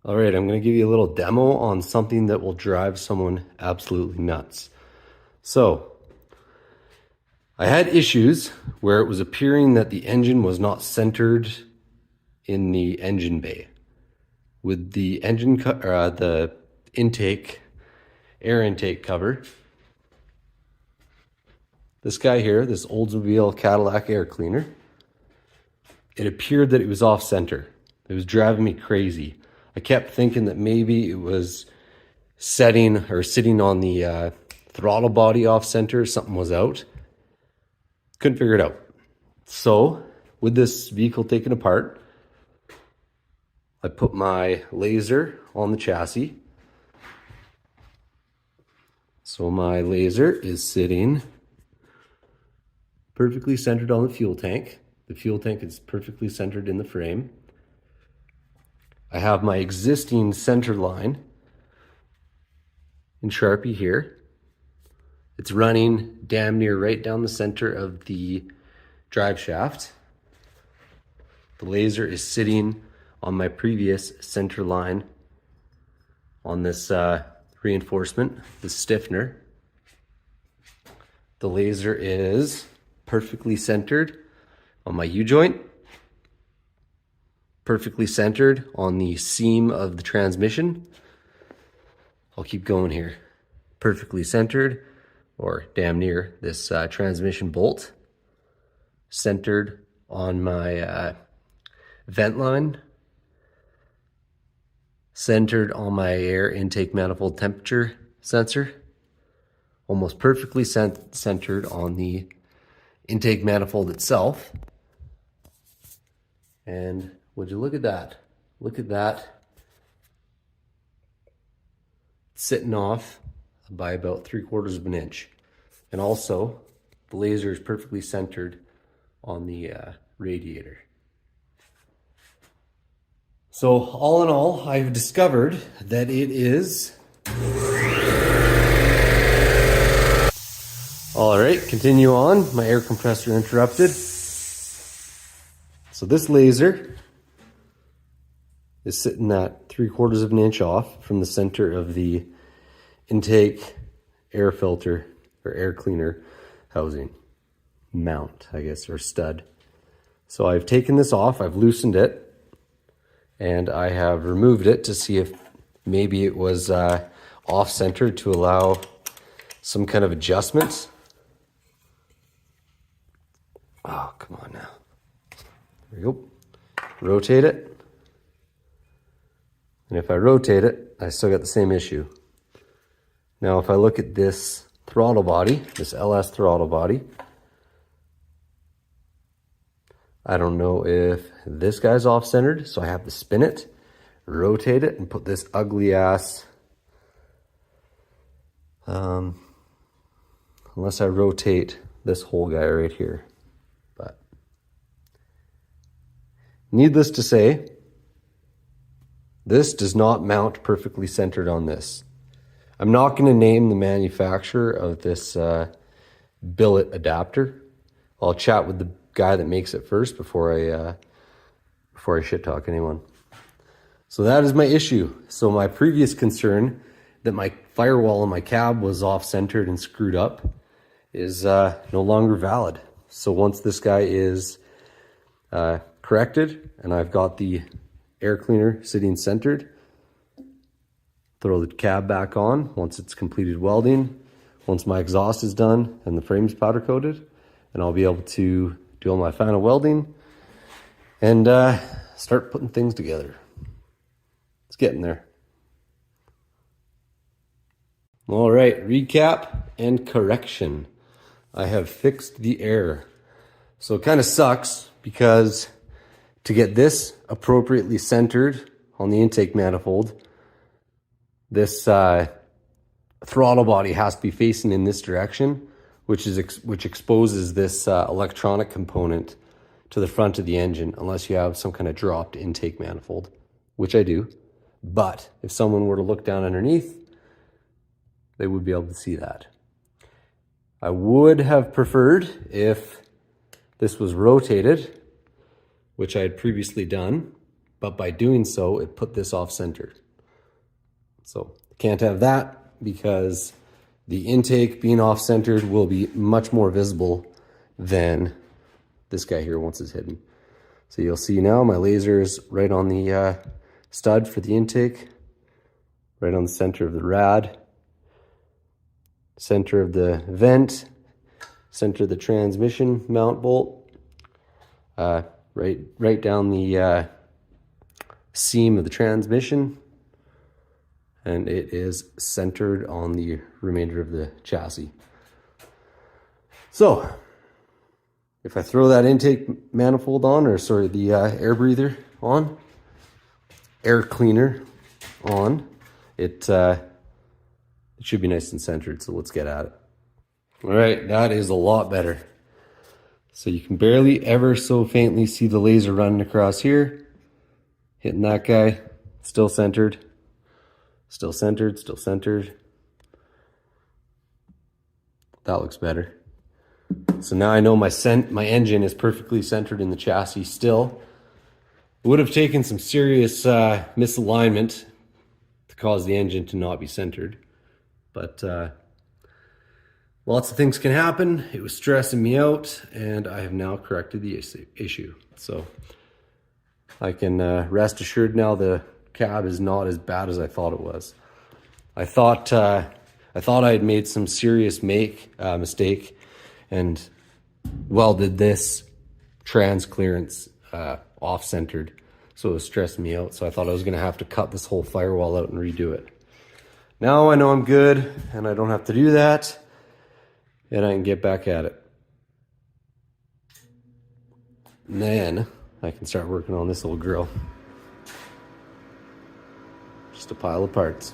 All right, I'm going to give you a little demo on something that will drive someone absolutely nuts. So, I had issues where it was appearing that the engine was not centered in the engine bay. With the engine the air intake cover, this guy here, this Oldsmobile Cadillac air cleaner, it appeared that it was off center. It was driving me crazy. I kept thinking that maybe it was sitting on the throttle body off center, something was out. Couldn't figure it out. So, with this vehicle taken apart, I put my laser on the chassis. So my laser is sitting perfectly centered on the fuel tank. The fuel tank is perfectly centered in the frame. I have my existing center line in Sharpie here. It's running damn near right down the center of the drive shaft. The laser is sitting on my previous center line on this reinforcement, the stiffener. The laser is perfectly centered on my U-joint, perfectly centered on the seam of the transmission. I'll keep going here. Perfectly centered, or damn near, this transmission bolt. Centered on my vent line. Centered on my air intake manifold temperature sensor. Almost perfectly centered on the intake manifold itself. And would you look at that? Look at that. Sitting off by about 3/4 of an inch. And also, the laser is perfectly centered on the radiator. So all in all, I've discovered that it is... All right, continue on. My air compressor interrupted. So this laser is sitting at 3/4 of an inch off from the center of the intake air filter or air cleaner housing mount, I guess, or stud. So I've taken this off, I've loosened it, and I have removed it to see if maybe it was off-centered to allow some kind of adjustments. Oh, come on now. There we go. Rotate it. And if I rotate it, I still got the same issue. Now, if I look at this throttle body, this LS throttle body, I don't know if this guy's off-centered, so I have to spin it, rotate it, and put this ugly ass, unless I rotate this whole guy right here. But needless to say, this does not mount perfectly centered on this. I'm not going to name the manufacturer of this billet adapter. I'll chat with the guy that makes it first before I shit talk anyone. So that is my issue. So my previous concern that my firewall in my cab was off-centered and screwed up is no longer valid. So once this guy is corrected and I've got the air cleaner sitting centered, throw the cab back on once it's completed welding, once my exhaust is done and the frame's powder coated, and I'll be able to do all my final welding and start putting things together. It's getting there. All right, recap and correction. I have fixed the air. So it kind of sucks because to get this appropriately centered on the intake manifold, this throttle body has to be facing in this direction, which exposes this electronic component to the front of the engine, unless you have some kind of dropped intake manifold, which I do. But if someone were to look down underneath, they would be able to see that. I would have preferred if this was rotated, which I had previously done, but by doing so, it put this off center. So can't have that because the intake being off centered will be much more visible than this guy here once it's hidden. So you'll see now my laser is right on the stud for the intake, right on the center of the rad, center of the vent, center of the transmission mount bolt, right down the seam of the transmission, and it is centered on the remainder of the chassis. So if I throw that intake manifold on, or sorry, the air breather on, air cleaner on, it should be nice and centered. So let's get at it. All right, that is a lot better. So you can barely ever so faintly see the laser running across here, hitting that guy, still centered, still centered, still centered. That looks better. So now I know my engine is perfectly centered in the chassis still. It would have taken some serious misalignment to cause the engine to not be centered. But lots of things can happen. It was stressing me out, and I have now corrected the issue. So I can rest assured now the cab is not as bad as I thought it was. I thought I had made some serious mistake and welded this trans clearance off-centered, so it was stressing me out. So I thought I was going to have to cut this whole firewall out and redo it. Now I know I'm good and I don't have to do that, and I can get back at it. And then I can start working on this little grill. Just a pile of parts.